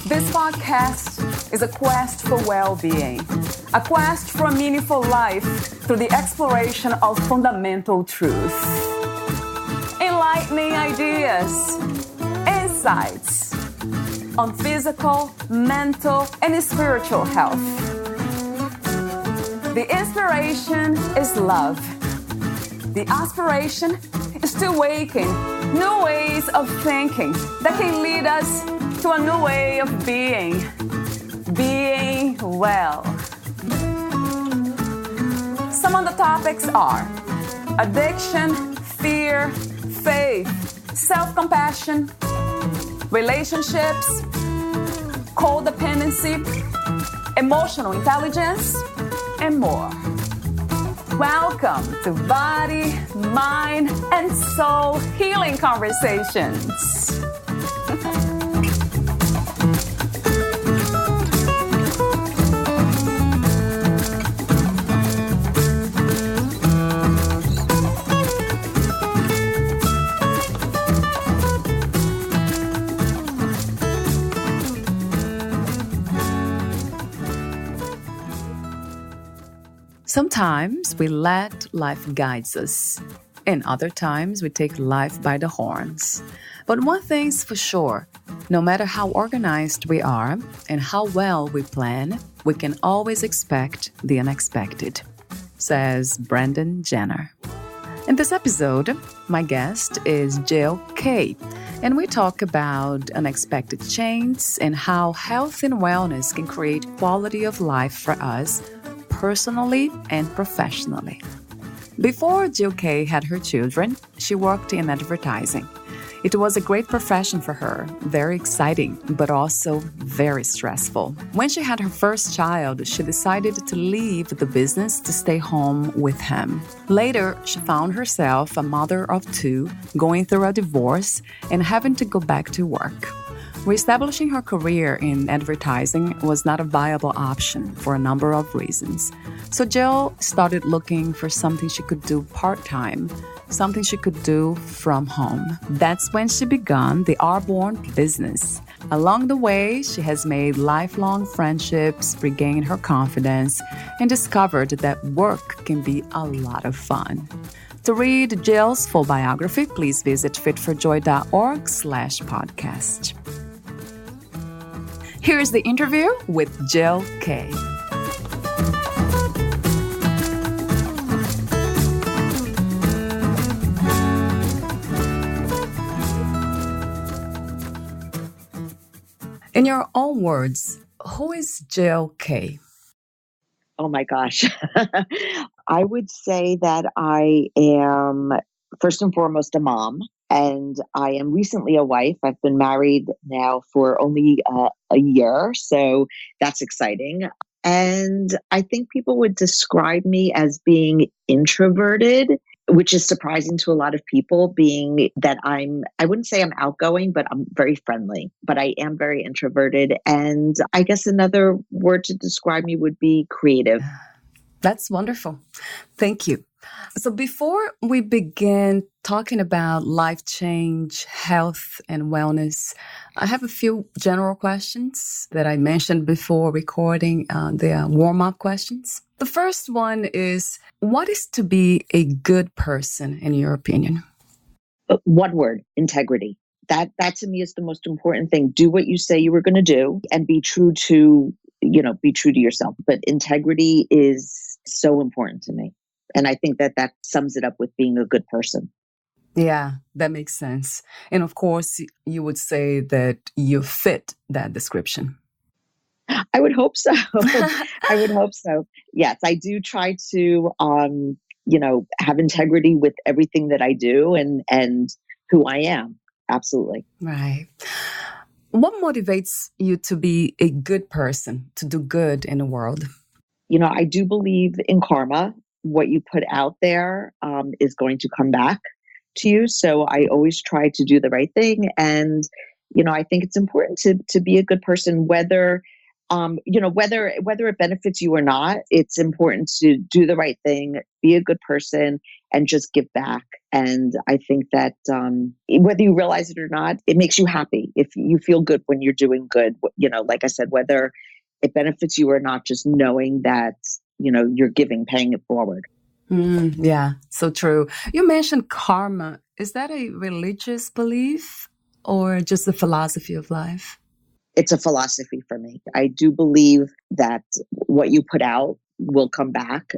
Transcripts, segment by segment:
This podcast is a quest for well-being, a quest for a meaningful life through the exploration of fundamental truth. Enlightening ideas, insights on physical, mental, and spiritual health. The inspiration is love. The aspiration is to awaken new ways of thinking that can lead us to a new way of being well. Some of the topics are addiction, fear, faith, self-compassion, relationships, codependency, emotional intelligence, and more. Welcome to Body, Mind, and Soul Healing Conversations. Sometimes we let life guide us, and other times we take life by the horns. But one thing's for sure, no matter how organized we are and how well we plan, we can always expect the unexpected, says Brandon Jenner. In this episode, my guest is Jill Kay, and we talk about unexpected change and how health and wellness can create quality of life for us personally and professionally. Before Jill Kay had her children, she worked in advertising. It was a great profession for her, very exciting, but also very stressful. When she had her first child, she decided to leave the business to stay home with him. Later, she found herself a mother of two, going through a divorce and having to go back to work. Reestablishing her career in advertising was not a viable option for a number of reasons. So Jill started looking for something she could do part-time, something she could do from home. That's when she began the Airborne business. Along the way, she has made lifelong friendships, regained her confidence, and discovered that work can be a lot of fun. To read Jill's full biography, please visit fitforjoy.org/podcast. Here's the interview with Jill Kay. In your own words, who is Jill Kay? Oh my gosh. I would say that I am first and foremost a mom. And I am recently a wife. I've been married now for only a year, so that's exciting. And I think people would describe me as being introverted, which is surprising to a lot of people, being that I wouldn't say I'm outgoing, but I'm very friendly. But I am very introverted. And I guess another word to describe me would be creative. That's wonderful. Thank you. So before we begin talking about life change, health, and wellness, I have a few general questions that I mentioned before recording the warm-up questions. The first one is, what is to be a good person in your opinion? One word, integrity. That to me is the most important thing. Do what you say you were going to do and be true to yourself. But integrity is so important to me. And I think that sums it up with being a good person. Yeah, that makes sense. And of course, you would say that you fit that description. I would hope so. I would hope so. Yes, I do try to, have integrity with everything that I do and who I am. Absolutely. Right. What motivates you to be a good person, to do good in the world? I do believe in karma. What you put out there is going to come back to you. So I always try to do the right thing. And, I think it's important to be a good person, whether whether it benefits you or not, it's important to do the right thing, be a good person, and just give back. And I think that whether you realize it or not, it makes you happy if you feel good when you're doing good. Like I said, whether it benefits you or not, just knowing that you're giving, paying it forward. Yeah, so true. You mentioned karma. Is that a religious belief or just a philosophy of life? It's a philosophy for me. I do believe that what you put out will come back,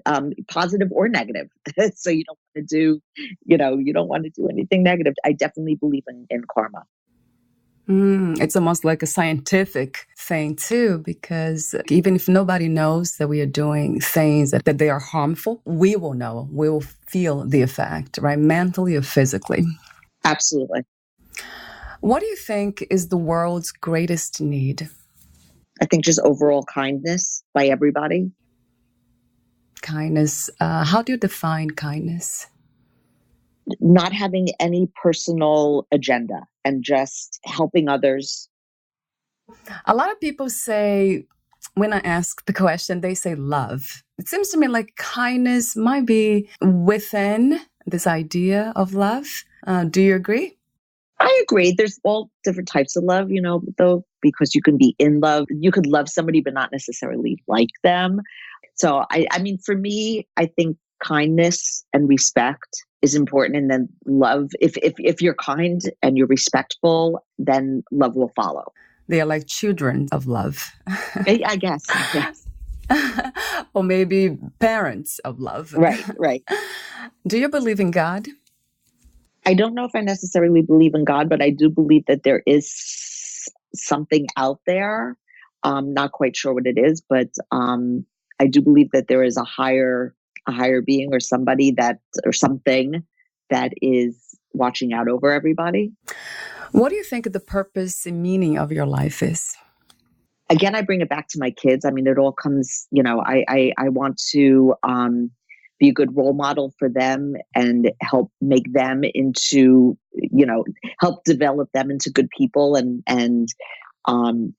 positive or negative. So you don't want to do, you don't want to do anything negative. I definitely believe in karma. It's almost like a scientific thing too, because even if nobody knows that we are doing things that they are harmful, we will know, we will feel the effect, right? Mentally or physically. Absolutely. What do you think is the world's greatest need? I think just overall kindness by everybody. Kindness. How do you define kindness? Not having any personal agenda and just helping others. A lot of people say, when I ask the question, they say love. It seems to me like kindness might be within this idea of love. Do you agree? I agree. There's all different types of love, though, because you can be in love. You could love somebody, but not necessarily like them. So, I mean, for me, I think kindness and respect is important. And then love, if you're kind and you're respectful, then love will follow. They are like children of love. I guess, yes. Or maybe parents of love. Right. Do you believe in God? I don't know if I necessarily believe in God, but I do believe that there is something out there. I'm not quite sure what it is, but I do believe that there is a higher being or somebody or something that is watching out over everybody. What do you think the purpose and meaning of your life is? Again, I bring it back to my kids. I mean, it all comes, I want to be a good role model for them and help make them into, help develop them into good people and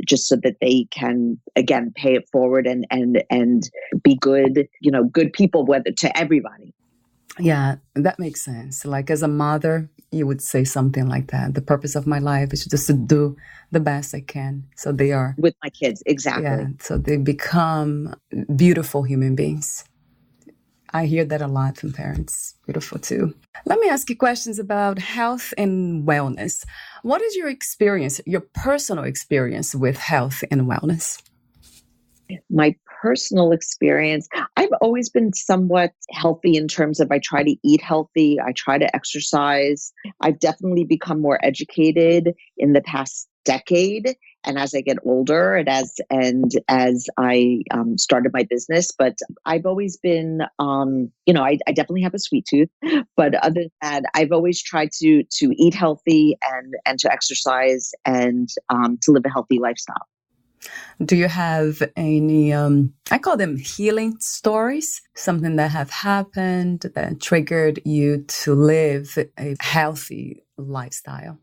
just so that they can, again, pay it forward and be good, good people, whether to everybody. Yeah, that makes sense. Like as a mother, you would say something like that. The purpose of my life is just to do the best I can. So they are. With my kids, exactly. Yeah, so they become beautiful human beings. I hear that a lot from parents. Beautiful too. Let me ask you questions about health and wellness. What is your experience, your personal experience with health and wellness? My personal experience, I've always been somewhat healthy in terms of I try to eat healthy. I try to exercise. I've definitely become more educated in the past decade. And as I get older and as I started my business, but I've always been, I definitely have a sweet tooth, but other than that, I've always tried to eat healthy and to exercise and to live a healthy lifestyle. Do you have any, I call them healing stories, something that have happened that triggered you to live a healthy lifestyle?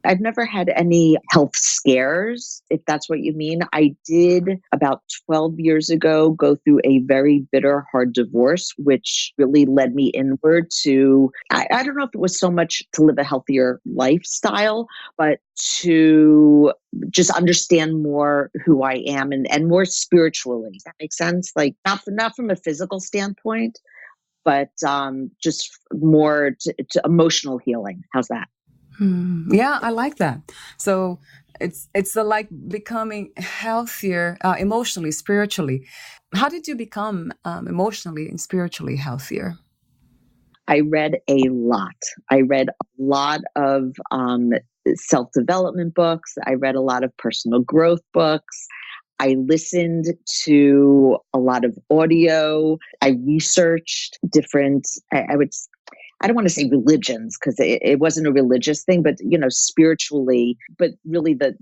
I've never had any health scares, if that's what you mean. I did about 12 years ago go through a very bitter, hard divorce, which really led me inward to, I don't know if it was so much to live a healthier lifestyle, but to just understand more who I am and more spiritually. Does that make sense? Like not from a physical standpoint, but just more to emotional healing. How's that? Yeah, I like that. So it's like becoming healthier emotionally, spiritually. How did you become emotionally and spiritually healthier? I read a lot. I read a lot of self-development books. I read a lot of personal growth books. I listened to a lot of audio. I researched different, I don't want to say religions because it wasn't a religious thing, but, spiritually. But really the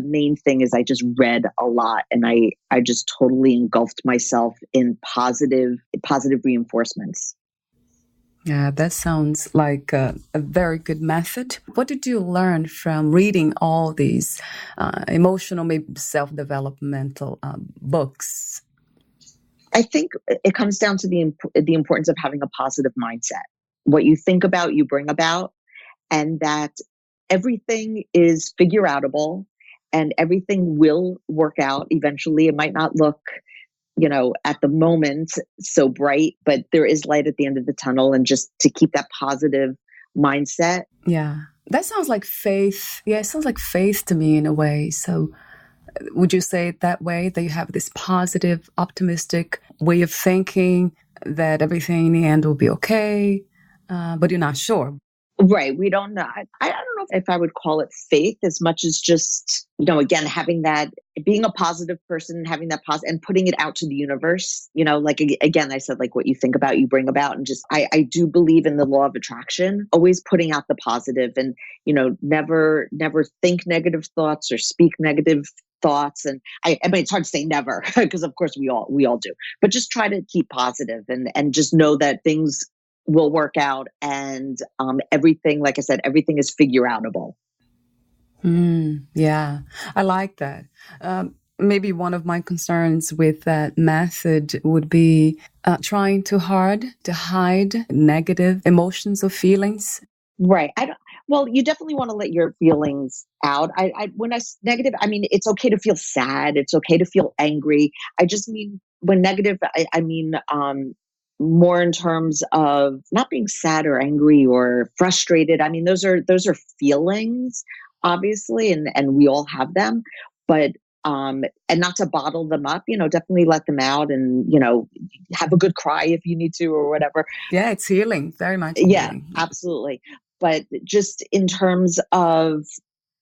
main thing is I just read a lot and I just totally engulfed myself in positive reinforcements. Yeah, that sounds like a very good method. What did you learn from reading all these emotional, maybe self-developmental books? I think it comes down to the importance of having a positive mindset. What you think about, you bring about, and that everything is figure outable and everything will work out eventually. It might not look, at the moment so bright, but there is light at the end of the tunnel. And just to keep that positive mindset. Yeah, that sounds like faith. Yeah, it sounds like faith to me in a way. So, would you say it that way, that you have this positive, optimistic way of thinking that everything in the end will be okay, but you're not sure? Right. We don't know. I don't know if I would call it faith as much as just, again, having that, being a positive person, having that positive and putting it out to the universe. Like, again, I said, like what you think about, you bring about. And just, I do believe in the law of attraction, always putting out the positive and, never think negative thoughts or speak negative thoughts. And I mean, it's hard to say never because of course we all do, but just try to keep positive and just know that things will work out. And everything, like I said, everything is figure outable. Yeah, I like that. Maybe one of my concerns with that method would be trying too hard to hide negative emotions or feelings. Right. I don't. Well, you definitely want to let your feelings out. When negative, I mean, it's okay to feel sad. It's okay to feel angry. I just mean when negative, I mean, more in terms of not being sad or angry or frustrated. I mean, those are feelings, obviously, and we all have them, but and not to bottle them up. Definitely let them out, and have a good cry if you need to or whatever. Yeah, it's healing, very much Yeah, healing. absolutely. But just in terms of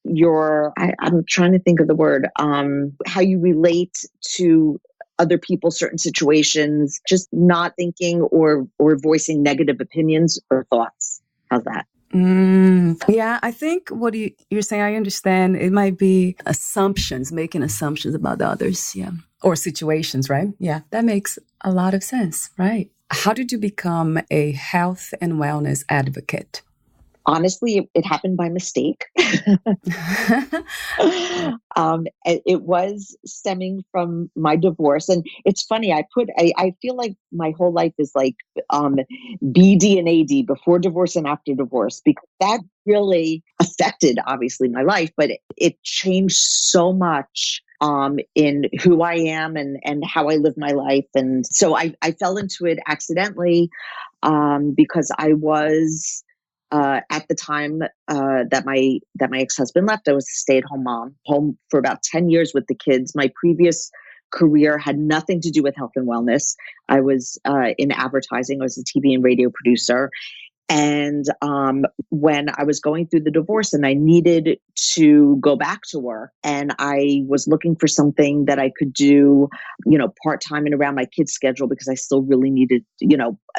I'm trying to think of the word, how you relate to other people, certain situations, just not thinking or voicing negative opinions or thoughts. How's that? Yeah, I think what you're saying, I understand. It might be assumptions, making assumptions about others, yeah, or situations, right? Yeah, that makes a lot of sense, right? How did you become a health and wellness advocate? Honestly, it happened by mistake. It was stemming from my divorce, and it's funny. I feel like my whole life is like BD and AD, before divorce and after divorce, because that really affected obviously my life, but it changed so much in who I am and how I live my life. And so I fell into it accidentally because I was at the time that my ex-husband left. I was a stay-at-home mom, home for about 10 years with the kids. My previous career had nothing to do with health and wellness. I was in advertising. I was a TV and radio producer. And when I was going through the divorce and I needed to go back to work, and I was looking for something that I could do, part time and around my kids' schedule, because I still really needed,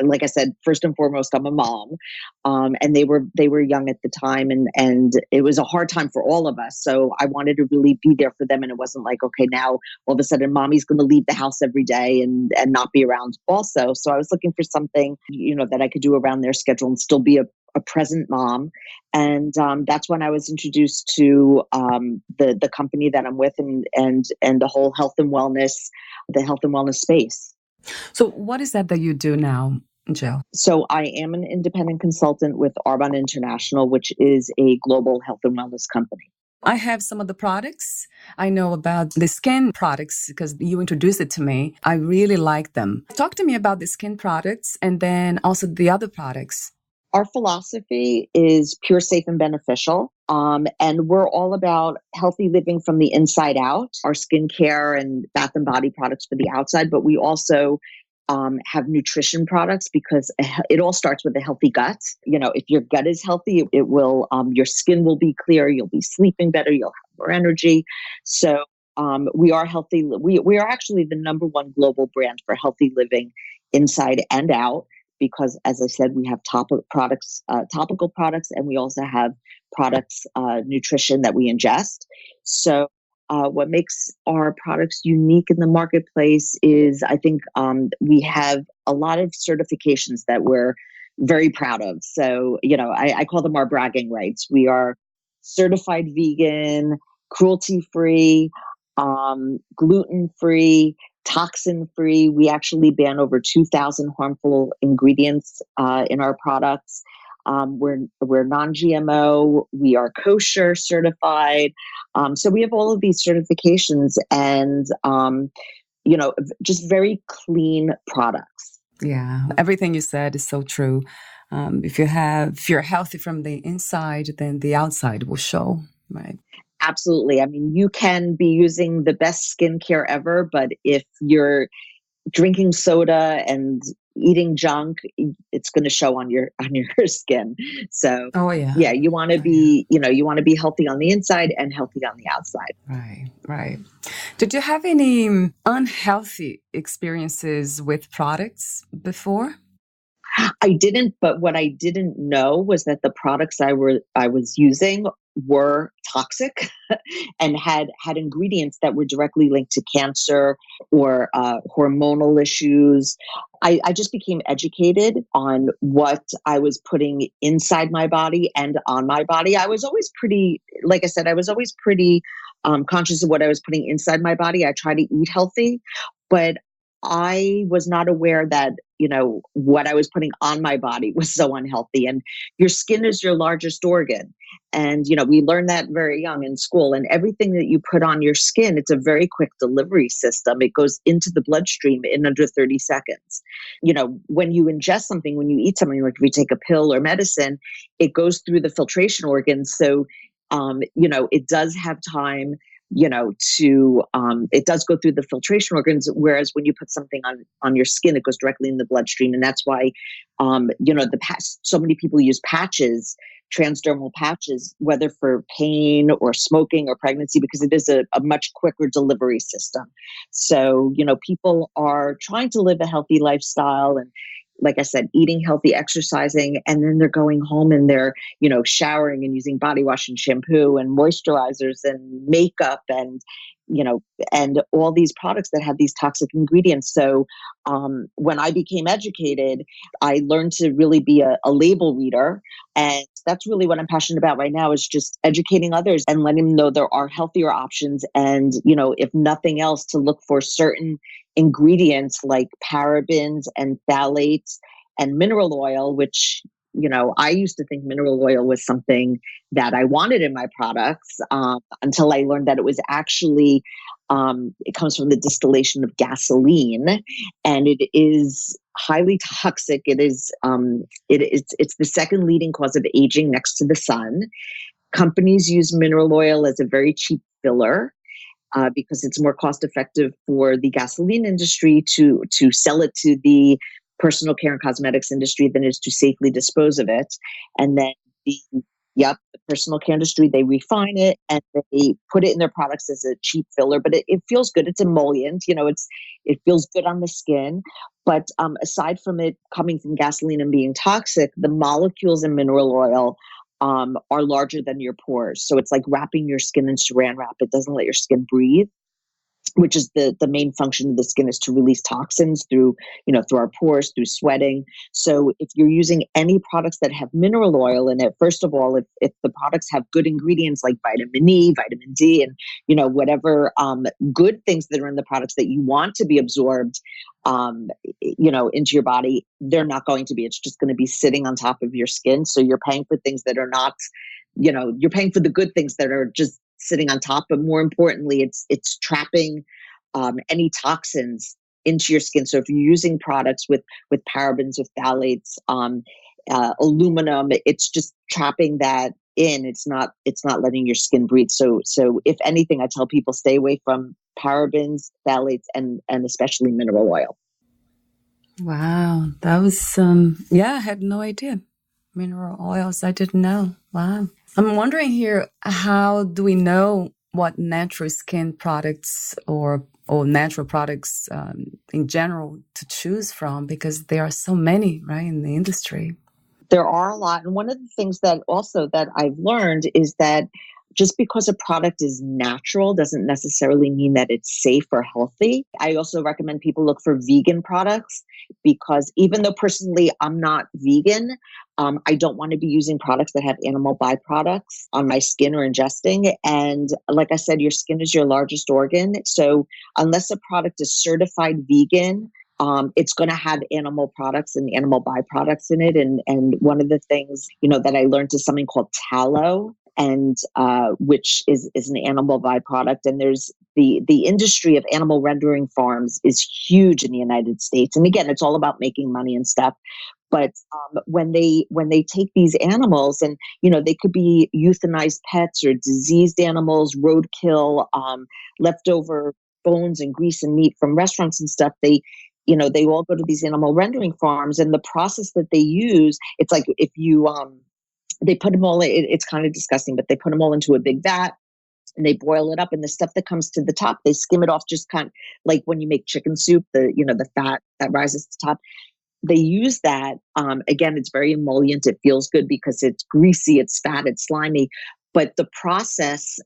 like I said, first and foremost, I'm a mom, and they were young at the time, and it was a hard time for all of us. So I wanted to really be there for them, and it wasn't like, okay, now all of a sudden, mommy's going to leave the house every day and not be around also. So I was looking for something, that I could do around their schedule and still be a present mom. And that's when I was introduced to the company that I'm with, and the whole the health and wellness space. So, what is that you do now, Jill? So I am an independent consultant with Arbonne International, which is a global health and wellness company. I have some of the products. I know about the skin products because you introduced it to me. I really like them. Talk to me about the skin products and then also the other products. Our philosophy is pure, safe, and beneficial. And we're all about healthy living from the inside out, our skincare and bath and body products for the outside. But we also have nutrition products, because it all starts with a healthy gut. If your gut is healthy, it will, your skin will be clear, you'll be sleeping better, you'll have more energy. So we are healthy. We are actually the number one global brand for healthy living inside and out, because, as I said, we have topical products, and we also have products, nutrition that we ingest. So what makes our products unique in the marketplace is, I think, we have a lot of certifications that we're very proud of. So, I call them our bragging rights. We are certified vegan, cruelty free, gluten free, toxin free. We actually ban over 2,000 harmful ingredients in our products. We're non-GMO. We are kosher certified. So we have all of these certifications, and just very clean products. Yeah, everything you said is so true. If you're healthy from the inside, then the outside will show, right? Absolutely. I mean, you can be using the best skincare ever, but if you're drinking soda and eating junk, it's going to show on your skin. So, Oh yeah. yeah, you want to Oh, yeah. be healthy on the inside and healthy on the outside. Right, right. Did you have any unhealthy experiences with products before? I didn't, but what I didn't know was that the products I was using were toxic and had ingredients that were directly linked to cancer or hormonal issues. I just became educated on what I was putting inside my body and on my body. I was always pretty, like I said, I was always pretty conscious of what I was putting inside my body. I try to eat healthy, but I was not aware that, what I was putting on my body was so unhealthy. And your skin is your largest organ. And, we learned that very young in school. And everything that you put on your skin, it's a very quick delivery system. It goes into the bloodstream in under 30 seconds. When you ingest something, when you eat something, like if you take a pill or medicine, it goes through the filtration organs. So, it does have time to it does go through the filtration organs, whereas when you put something on your skin, it goes directly in the bloodstream. And that's why so many people use patches, transdermal patches, whether for pain or smoking or pregnancy, because it is a much quicker delivery system. So people are trying to live a healthy lifestyle, and like I said, eating healthy, exercising, and then they're going home and they're, showering and using body wash and shampoo and moisturizers and makeup and, and all these products that have these toxic ingredients. So when I became educated, I learned to really be a label reader. And that's really what I'm passionate about right now, is just educating others and letting them know there are healthier options. And, if nothing else, to look for certain ingredients like parabens and phthalates and mineral oil, which, I used to think mineral oil was something that I wanted in my products until I learned that it was actually, it comes from the distillation of gasoline, and it is highly toxic. It's the second leading cause of aging next to the sun. Companies use mineral oil as a very cheap filler because it's more cost effective for the gasoline industry to sell it to the personal care and cosmetics industry than it is to safely dispose of it. And then the personal care industry, they refine it and they put it in their products as a cheap filler, but it feels good. It's emollient, it feels good on the skin. But aside from it coming from gasoline and being toxic, the molecules in mineral oil are larger than your pores. So it's like wrapping your skin in saran wrap. It doesn't let your skin breathe, which is the main function of the skin, is to release toxins through our pores, through sweating. So if you're using any products that have mineral oil in it, first of all, if the products have good ingredients like vitamin E, vitamin D, and whatever good things that are in the products that you want to be absorbed into your body, they're not going to be. It's just going to be sitting on top of your skin. So you're paying for things that are not, you're paying for the good things that are just sitting on top, but more importantly, it's trapping any toxins into your skin. So if you're using products with parabens, with phthalates, aluminum, it's just trapping that in. It's not letting your skin breathe. So if anything, I tell people stay away from parabens, phthalates, and especially mineral oil. Wow, that was I had no idea. Mineral oils, I didn't know. Wow. I'm wondering here, how do we know what natural skin products or natural products in general to choose from? Because there are so many, right, in the industry. There are a lot. And one of the things that I've learned is that just because a product is natural doesn't necessarily mean that it's safe or healthy. I also recommend people look for vegan products because even though personally I'm not vegan, I don't want to be using products that have animal byproducts on my skin or ingesting. And like I said, your skin is your largest organ. So unless a product is certified vegan, it's going to have animal products and animal byproducts in it. And one of the things, that I learned is something called tallow, and which is an animal byproduct. And there's the industry of animal rendering farms is huge in the United States. And again, it's all about making money and stuff. But when they take these animals and, they could be euthanized pets or diseased animals, roadkill, leftover bones and grease and meat from restaurants and stuff, they all go to these animal rendering farms, and the process that they use, it's like if you, they put them all, it's kind of disgusting, but they put them all into a big vat and they boil it up, and the stuff that comes to the top, they skim it off, just kind of like when you make chicken soup, the fat that rises to the top. They use that. Again, it's very emollient. It feels good because it's greasy, it's fat, it's slimy. But the process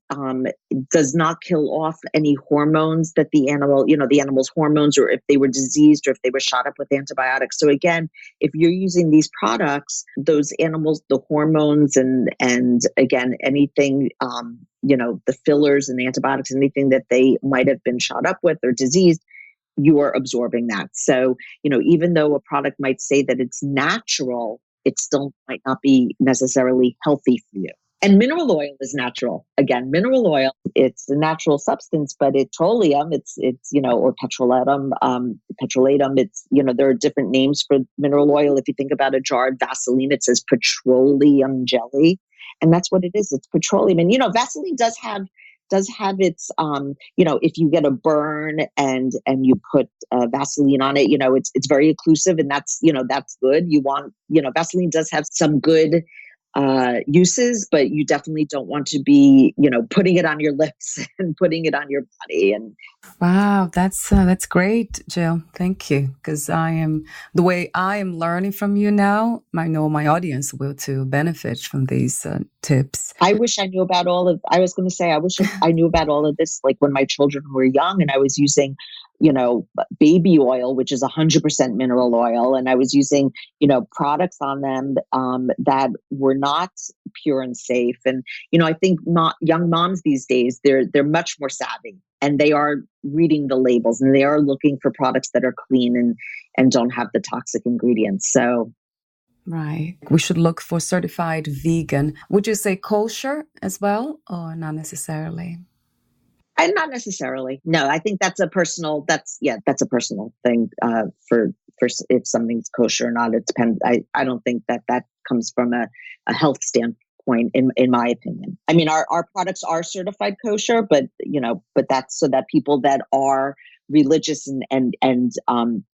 does not kill off any hormones that the animal's hormones, or if they were diseased or if they were shot up with antibiotics. So again, if you're using these products, those animals, the hormones and again, anything, the fillers and the antibiotics, anything that they might have been shot up with or diseased, you are absorbing that. So, even though a product might say that it's natural, it still might not be necessarily healthy for you. And mineral oil is natural. Again, mineral oil, it's a natural substance, but petroleum, or petrolatum, there are different names for mineral oil. If you think about a jar of Vaseline, it says petroleum jelly. And that's what it is. It's petroleum. And, Vaseline does have its, if you get a burn and you put Vaseline on it, it's very occlusive, and that's good. Vaseline does have some good uses, but you definitely don't want to be, putting it on your lips and putting it on your body. And wow, that's great, Jill. Thank you. Because the way I am learning from you now, I know my audience will too benefit from these tips. I wish I knew about I was going to say, I wish I knew about all of this, like when my children were young and I was using, baby oil, which is 100% mineral oil. And I was using, products on them that were not pure and safe. And, I think young moms these days, they're much more savvy, and they are reading the labels, and they are looking for products that are clean and don't have the toxic ingredients. So. Right. We should look for certified vegan. Would you say kosher as well, or not necessarily? And not necessarily. No, I think that's a personal thing for if something's kosher or not. It depends. I don't think that comes from a health standpoint, in my opinion. I mean, our products are certified kosher, but that's so that people that are religious and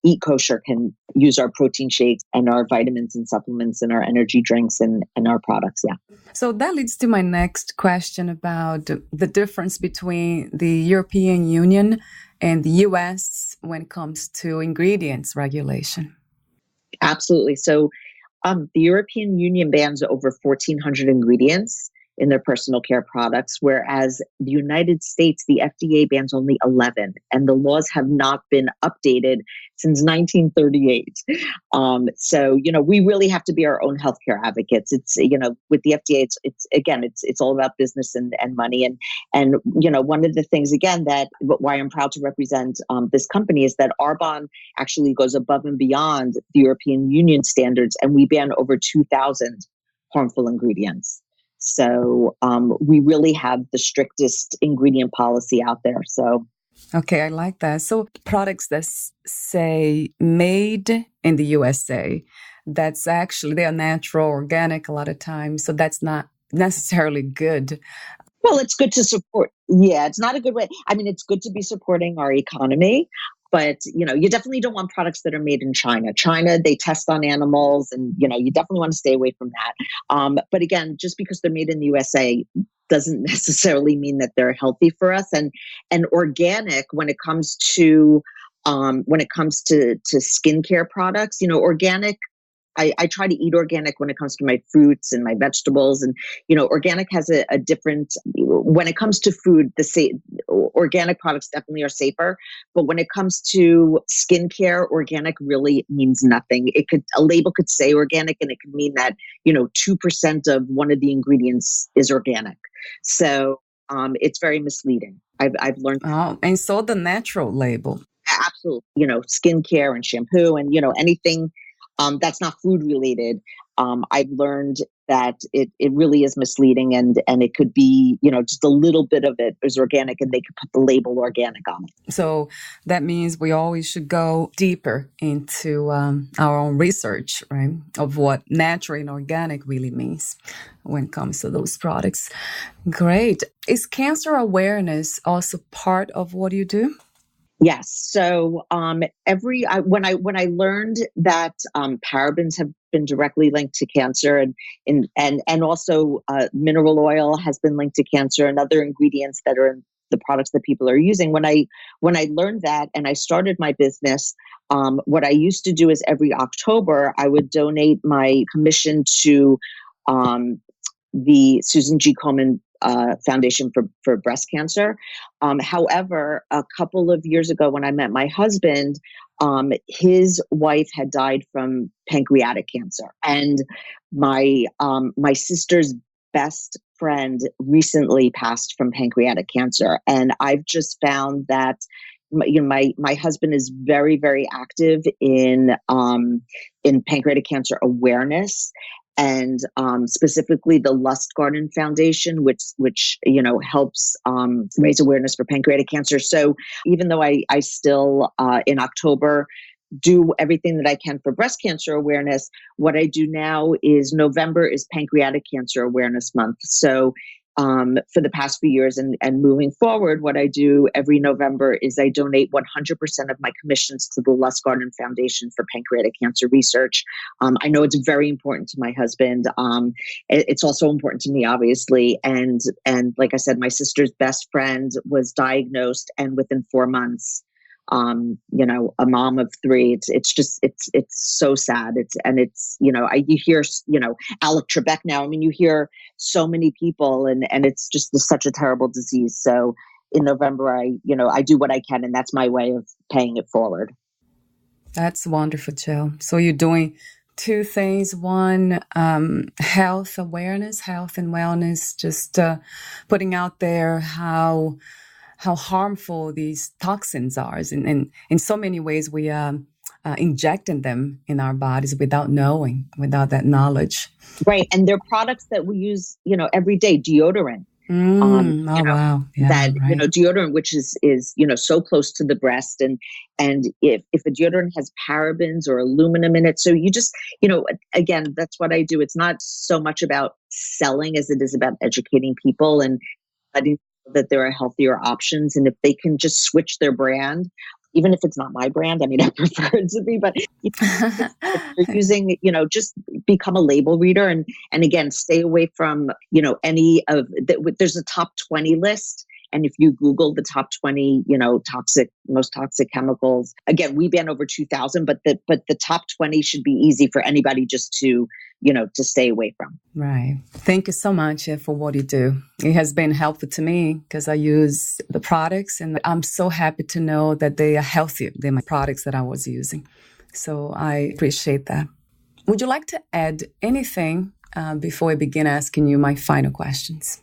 eat kosher can use our protein shakes and our vitamins and supplements and our energy drinks and our products. Yeah. So that leads to my next question about the difference between the European Union and the US when it comes to ingredients regulation. Absolutely. So the European Union bans over 1,400 ingredients in their personal care products, whereas the United States, the FDA bans only 11, and the laws have not been updated since 1938. So, we really have to be our own healthcare advocates. It's, with the FDA, it's all about business and money. And, one of the things, again, why I'm proud to represent this company is that Arbonne actually goes above and beyond the European Union standards, and we ban over 2,000 harmful ingredients. So we really have the strictest ingredient policy out there. So, okay, I like that. So products that say made in the USA, that's actually, they are natural, organic a lot of times. So that's not necessarily good. Well, it's good to support. Yeah, it's not a good way. I mean, it's good to be supporting our economy. But, you definitely don't want products that are made in China. China, they test on animals, and, you definitely want to stay away from that. But again, just because they're made in the USA doesn't necessarily mean that they're healthy for us. And organic, when it comes to skincare products, organic I try to eat organic when it comes to my fruits and my vegetables. And, organic has a different, when it comes to food, organic products definitely are safer. But when it comes to skincare, organic really means nothing. A label could say organic and it could mean that, 2% of one of the ingredients is organic. So it's very misleading. I've learned. Oh, and so the natural label. Absolutely. Skincare and shampoo and, anything that's not food related. I've learned that it really is misleading, and it could be, just a little bit of it is organic and they could put the label organic on it. So that means we always should go deeper into our own research, right, of what natural and organic really means when it comes to those products. Great. Is cancer awareness also part of what you do? Yes. So when I learned that parabens have been directly linked to cancer, and also mineral oil has been linked to cancer, and other ingredients that are in the products that people are using. When I learned that and I started my business, what I used to do is every October I would donate my commission to the Susan G. Komen Foundation for Breast Cancer. However, a couple of years ago when I met my husband, his wife had died from pancreatic cancer. And my sister's best friend recently passed from pancreatic cancer. And I've just found that my husband is very, very active in pancreatic cancer awareness, and specifically the Lust Garden Foundation, which helps raise awareness for pancreatic cancer. So even though I still in October do everything that I can for breast cancer awareness, what I do now is November is Pancreatic Cancer Awareness Month. So for the past few years and moving forward, what I do every November is I donate 100% of my commissions to the Lust Garden Foundation for pancreatic cancer research. I know it's very important to my husband. It's also important to me, obviously. And like I said, my sister's best friend was diagnosed, and within 4 months, a mom of 3. It's so sad. You hear, Alec Trebek now. I mean, you hear so many people, and it's just such a terrible disease. So in November, I do what I can, and that's my way of paying it forward. That's wonderful, Jill. So you're doing 2 things. One, health awareness, health and wellness, just putting out there how harmful these toxins are. And in so many ways, we are injecting them in our bodies without knowing, without that knowledge. Right. And they're products that we use, every day. Deodorant. Wow. Yeah, that, right. Deodorant, which is, so close to the breast. And if a deodorant has parabens or aluminum in it. So you just, again, that's what I do. It's not so much about selling as it is about educating people and letting that there are healthier options. And if they can just switch their brand, even if it's not my brand, I mean, I prefer it to be, but if you're using, just become a label reader, and again, stay away from, any of there's a top 20 list. And if you Google the top 20, most toxic chemicals, again, we ban over 2,000, but the top 20 should be easy for anybody just to stay away from. Right. Thank you so much for what you do. It has been helpful to me because I use the products, and I'm so happy to know that they are healthier than my products that I was using. So I appreciate that. Would you like to add anything before I begin asking you my final questions?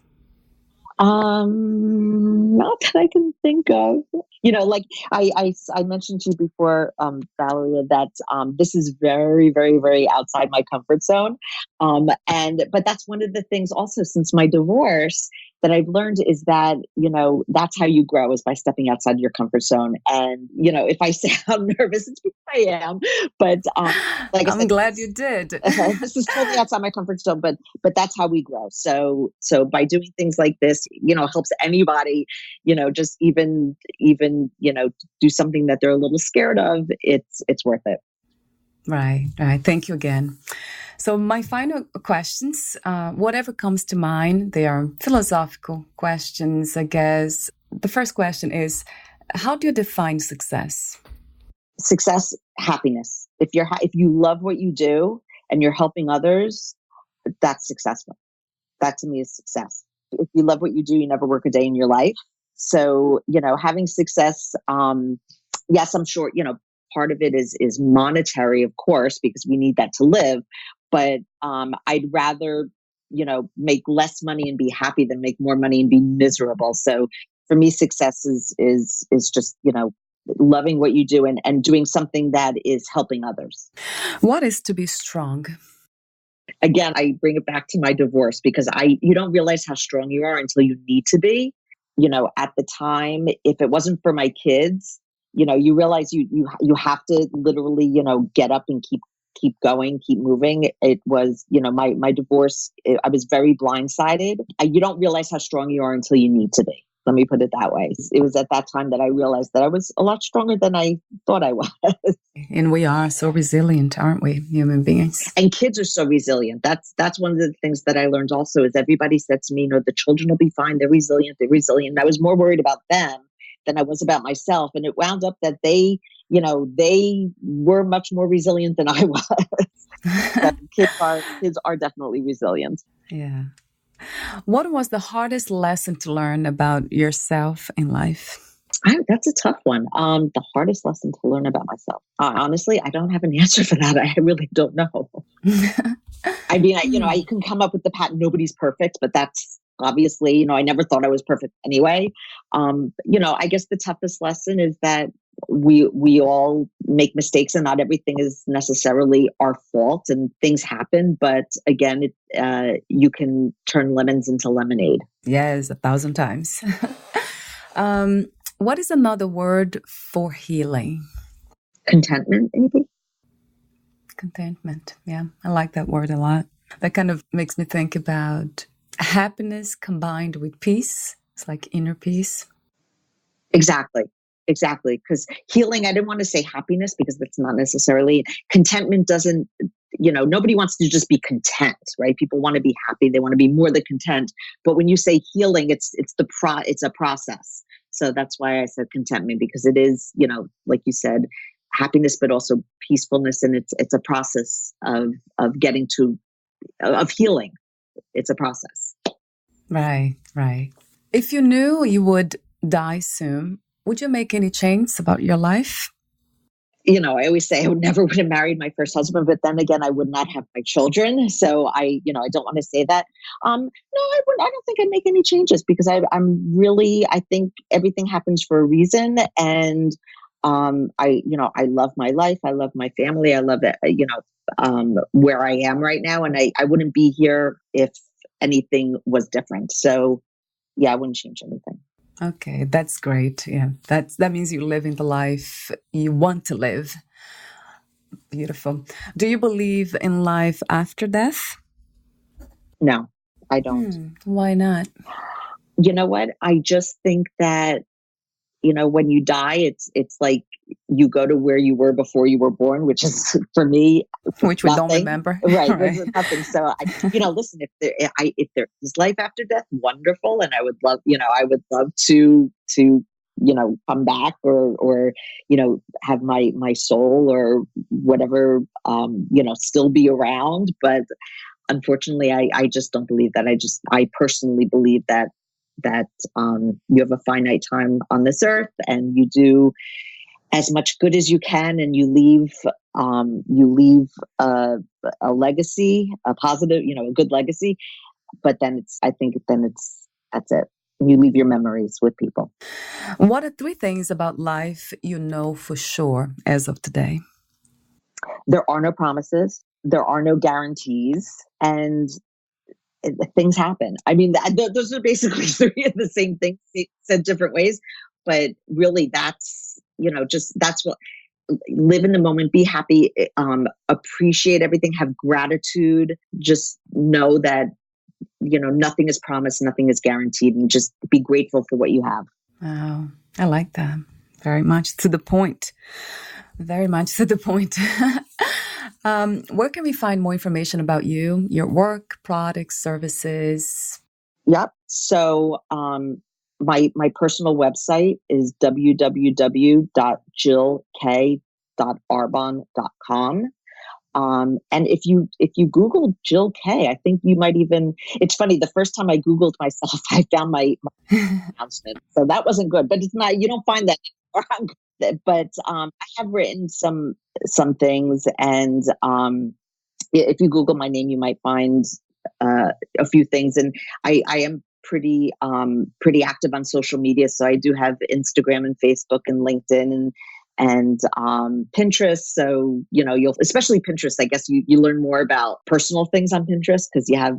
Not that I can think of. Like I mentioned to you before, Valeria, that this is very, very, very outside my comfort zone. But that's one of the things also since my divorce that I've learned is that, that's how you grow, is by stepping outside your comfort zone. And, if I sound nervous, it's because I am. But like I'm glad you did. This is totally outside my comfort zone, but that's how we grow. So by doing things like this, helps anybody, just even, do something that they're a little scared of. It's worth it. Right. Thank you again. So my final questions, whatever comes to mind, they are philosophical questions, I guess. The first question is, how do you define success? Success, happiness. If you love what you do and you're helping others, that's successful. That to me is success. If you love what you do, you never work a day in your life. So, having success, yes, I'm sure, part of it is monetary, of course, because we need that to live. But I'd rather, make less money and be happy than make more money and be miserable. So for me, success is just, loving what you do and doing something that is helping others. What is to be strong? Again, I bring it back to my divorce because you don't realize how strong you are until you need to be. At the time, if it wasn't for my kids, you realize you have to literally, get up and keep going, keep moving. It was, my divorce, I was very blindsided. You don't realize how strong you are until you need to be. Let me put it that way. It was at that time that I realized that I was a lot stronger than I thought I was. And we are so resilient, aren't we, human beings? And kids are so resilient. That's one of the things that I learned also is everybody said to me, the children will be fine. They're resilient. They're resilient. And I was more worried about them than I was about myself. And it wound up that they were much more resilient than I was. Kids are definitely resilient. Yeah. What was the hardest lesson to learn about yourself in life? That's a tough one. The hardest lesson to learn about myself. Honestly, I don't have an answer for that. I really don't know. I mean, I can come up with the pattern. Nobody's perfect, but that's obviously, I never thought I was perfect anyway. I guess the toughest lesson is that we all make mistakes and not everything is necessarily our fault and things happen. But again, you can turn lemons into lemonade. Yes, 1,000 times. What is another word for healing? Contentment, maybe. Contentment. Yeah, I like that word a lot. That kind of makes me think about happiness combined with peace. It's like inner peace. Exactly. Because healing, I didn't want to say happiness because that's not necessarily contentment. Doesn't, nobody wants to just be content, right? People want to be happy. They want to be more than content. But when you say healing, it's a process. So that's why I said contentment, because it is, like you said, happiness, but also peacefulness. And it's a process of getting of healing. It's a process. Right. If you knew you would die soon, would you make any change about your life? I always say I would never would have married my first husband, but then again, I would not have my children. So I don't want to say that. No, I wouldn't. I don't think I'd make any changes because I think everything happens for a reason. And, I love my life. I love my family. I love it, where I am right now. And I wouldn't be here if anything was different. So yeah, I wouldn't change anything. Okay, that's great. Yeah, that means you're living the life you want to live. Beautiful. Do you believe in life after death? No, I don't. Why not? You know what? I just think that, when you die, it's like you go to where you were before you were born, which is for me, which we don't remember. Right. Nothing. So, listen, if there is life after death, wonderful. And I would love to come back or, have my soul or whatever, still be around. But unfortunately, I just don't believe that. I personally believe that you have a finite time on this earth and you do as much good as you can, and you leave a legacy, a positive, a good legacy. But then that's it. You leave your memories with people. What are 3 things about life you know for sure as of today? There are no promises. There are no guarantees, and things happen. I mean, those are basically 3 of the same things said different ways. But really, that's that's what. Live in the moment, be happy, appreciate everything, have gratitude, just know that, nothing is promised, nothing is guaranteed, and just be grateful for what you have. Wow. I like that. Very much to the point. Very much to the point. Where can we find more information about you, your work, products, services? Yep. So, my personal website is www.jillk.arbon.com. And if you Google Jill K, I think you might even. It's funny. The first time I Googled myself, I found my announcement. So that wasn't good. But it's not. You don't find that. But I have written some things, and if you Google my name, you might find a few things. And I am pretty active on social media. So I do have Instagram and Facebook and LinkedIn and Pinterest. So, you'll, especially Pinterest, I guess you learn more about personal things on Pinterest because you have,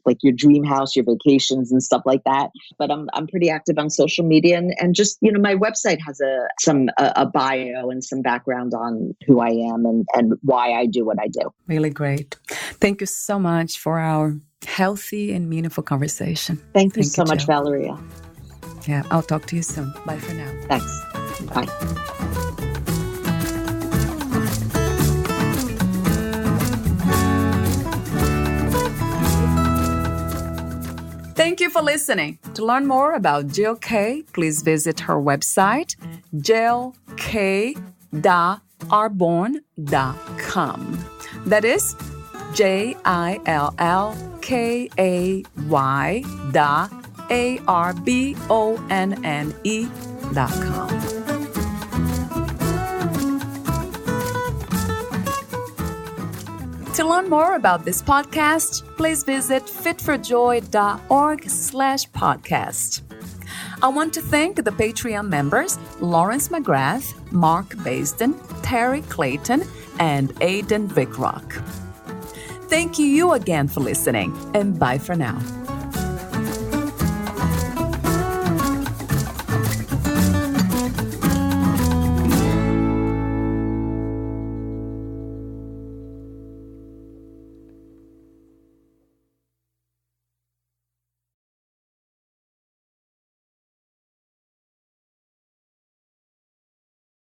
like your dream house, your vacations and stuff like that. But I'm pretty active on social media and just, my website has a bio and some background on who I am and why I do what I do. Really great. Thank you so much for our healthy and meaningful conversation. Thank you so much, Valeria. Yeah, I'll talk to you soon. Bye for now. Thanks. Bye. Thank you for listening. To learn more about Jill K, please visit her website, jillk.arbonne.com. That is JILLKAY.ARBONNE.com. To learn more about this podcast, please visit fitforjoy.org/podcast. I want to thank the Patreon members, Lawrence McGrath, Mark Basden, Terry Clayton, and Aidan Vickrock. Thank you again for listening, and bye for now.